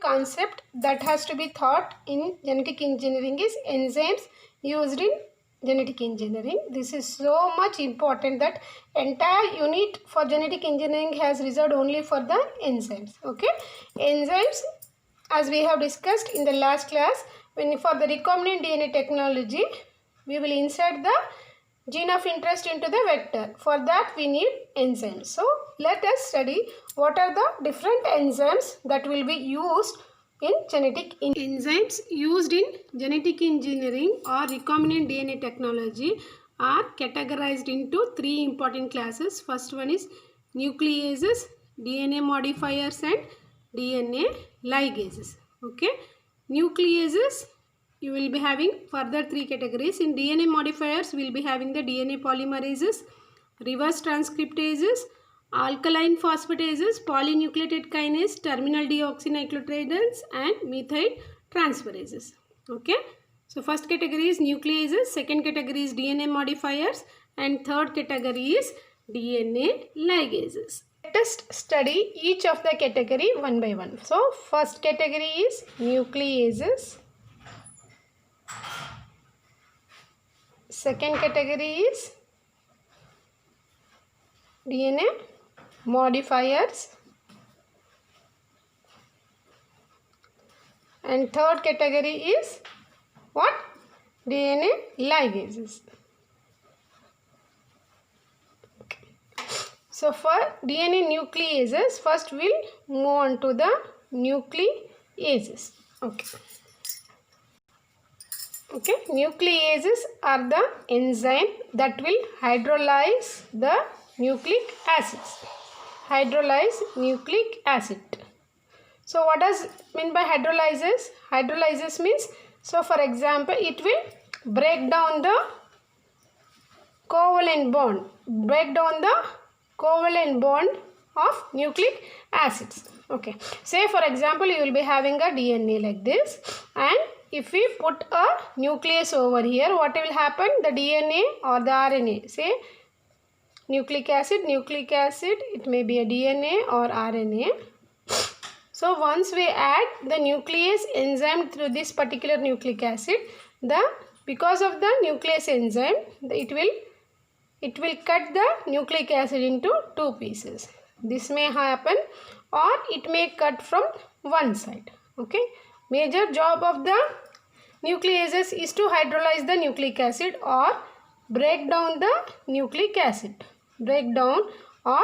concept that has to be taught in genetic engineering is enzymes used in genetic engineering. This is so much important that entire unit for genetic engineering has reserved only for the enzymes. Okay, enzymes, as we have discussed in the last class, when for the recombinant DNA technology, we will insert the gene of interest into the vector. For that we need enzymes. So let us study what are the different enzymes that will be used in genetic enzymes used in genetic engineering or recombinant DNA technology are categorized into three important classes. First one is nucleases, DNA modifiers and DNA ligases. Okay, nucleases, you will be having further three categories. In DNA modifiers, we will be having the DNA polymerases, reverse transcriptases, alkaline phosphatases, polynucleotide kinase, terminal deoxynucleotides and methyl transferases. Okay, so first category is nucleases, second category is DNA modifiers and third category is DNA ligases. Let us study each of the category one by one. So first category is nucleases. Second category is DNA modifiers and third category is what? DNA ligases. Okay. So for DNA nucleases, first we'll move on to the nucleases. Okay, nucleases are the enzyme that will hydrolyze the nucleic acids. Hydrolyze nucleic acid. So what does mean by hydrolysis? Hydrolysis means, so for example, it will break down the covalent bond. Break down the covalent bond of nucleic acids. Okay, say for example, you will be having a DNA like this, and if we put a nucleus over here, what will happen? The DNA or the RNA, say nucleic acid, it may be a DNA or RNA. So once we add the nuclease enzyme through this particular nucleic acid, because of the nuclease enzyme, it will cut the nucleic acid into two pieces. This may happen or it may cut from one side. Okay, major job of the nucleases is to hydrolyze the nucleic acid or break down the nucleic acid. Break down or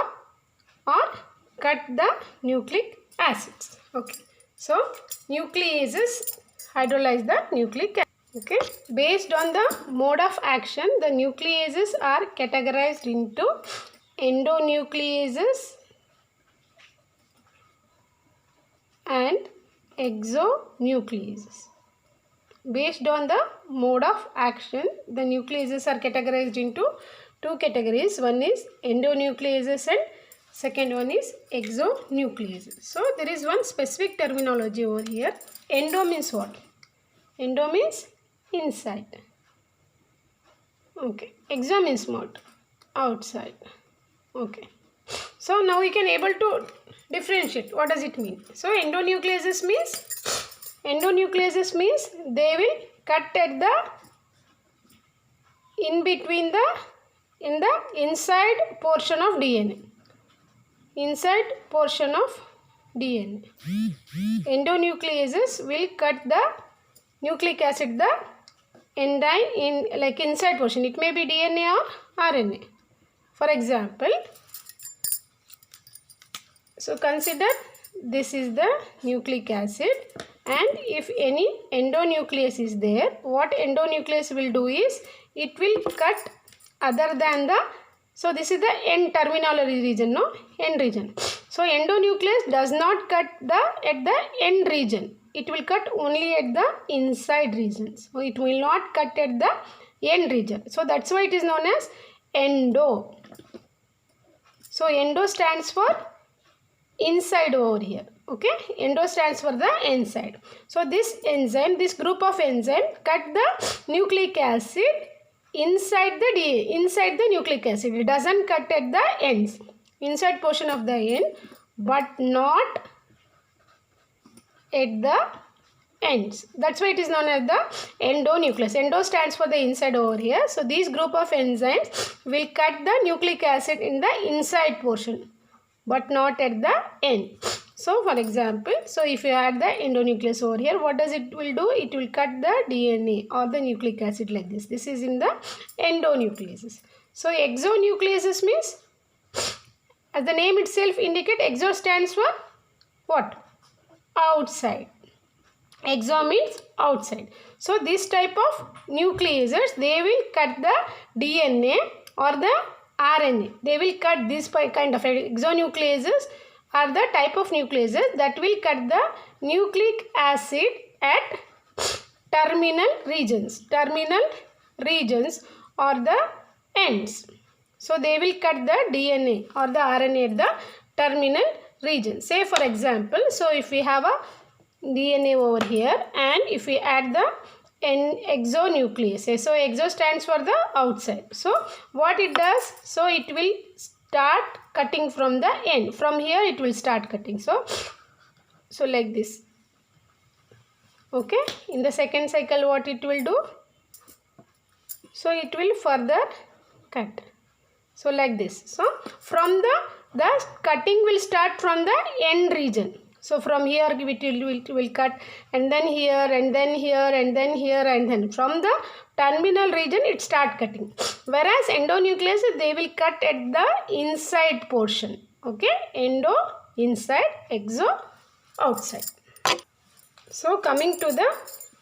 cut the nucleic acids. Okay, so nucleases hydrolyze the nucleic acid. Okay, based on the mode of action, the nucleases are categorized into endonucleases and exonucleases. Based on the mode of action, the nucleases are categorized into two categories. One is endonucleases and second one is exonucleases. So there is one specific terminology over here. Endo means what? Endo means inside. Okay. Exo means what? Outside. Okay. So now we can able to differentiate. What does it mean? So endonucleases means they will cut at the in the inside portion of DNA. Inside portion of DNA. Endonucleases will cut the nucleic acid, the enzyme in like inside portion. It may be DNA or RNA. For example, so consider this is the nucleic acid, and if any endonuclease is there, what endonuclease will do is it will cut other than the, so this is the end terminal region, no? End region. So endonuclease does not cut at the end region. It will cut only at the inside region. So it will not cut at the end region. So that's why it is known as endo. So endo stands for inside over here. Okay, endo stands for the inside. So this enzyme, this group of enzyme cut the nucleic acid inside the nucleic acid. It doesn't cut at the ends, inside portion of the end, but not at the ends. That's why it is known as the endonuclease. Endo stands for the inside over here. So these group of enzymes will cut the nucleic acid in the inside portion, but not at the end. So for example, so if you add the endonuclease over here, what does it will do? It will cut the DNA or the nucleic acid like this. This is in the endonucleases. So exonucleases means, as the name itself indicate, exo stands for what? Outside. Exo means outside. So this type of nucleases, they will cut the DNA or the RNA. They will cut this kind of exonucleases are the type of nucleases that will cut the nucleic acid at terminal regions or the ends. So they will cut the DNA or the RNA at the terminal region. Say for example, so if we have a DNA over here and if we add the exonuclease, so exo stands for the outside. So what it does, so it will start cutting from the end. From here it will start cutting. So like this. Okay, in the second cycle what it will do, so it will further cut. So like this. So from the cutting will start from the end region. So from here it will cut, and then here and then here and then here, and then from the terminal region it start cutting. Whereas endonucleases, they will cut at the inside portion. Okay, endo inside, exo outside. So coming to the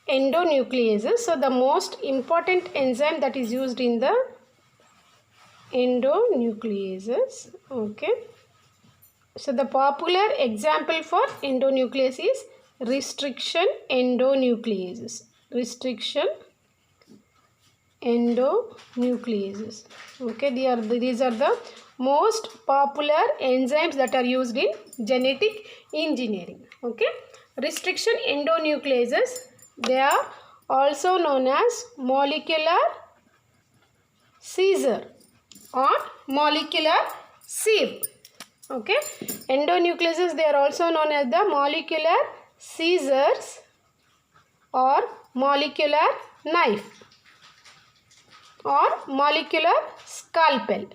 endonucleases, so the most important enzyme that is used in the endonucleases. Okay. So the popular example for endonuclease is restriction endonucleases. Restriction endonucleases. Okay, these are the most popular enzymes that are used in genetic engineering. Okay, restriction endonucleases, they are also known as molecular scissor or molecular sieve. Okay, endonucleases, they are also known as the molecular scissors or molecular knife or molecular scalpel.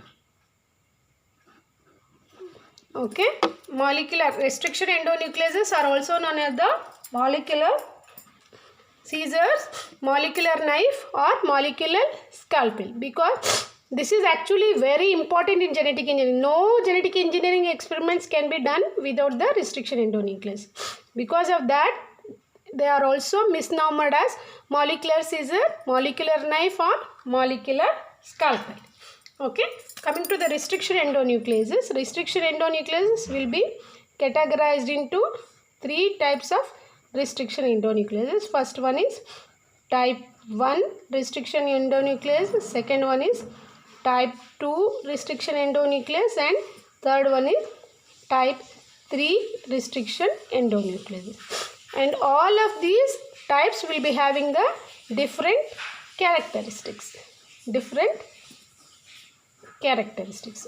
Okay, molecular restriction endonucleases are also known as the molecular scissors, molecular knife or molecular scalpel, because this is actually very important in genetic engineering. No genetic engineering experiments can be done without the restriction endonuclease. Because of that, they are also misnomered as molecular scissor, molecular knife or molecular scalpel. Okay, coming to the restriction endonucleases. Restriction endonucleases will be categorized into 3 types of restriction endonucleases. First one is type 1 restriction endonuclease. Second one is type 2 restriction endonuclease, and third one is type 3 restriction endonuclease. And all of these types will be having the different characteristics.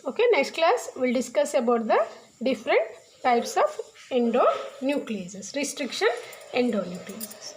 Okay, next class we'll discuss about the different types of endonucleases, restriction endonucleases.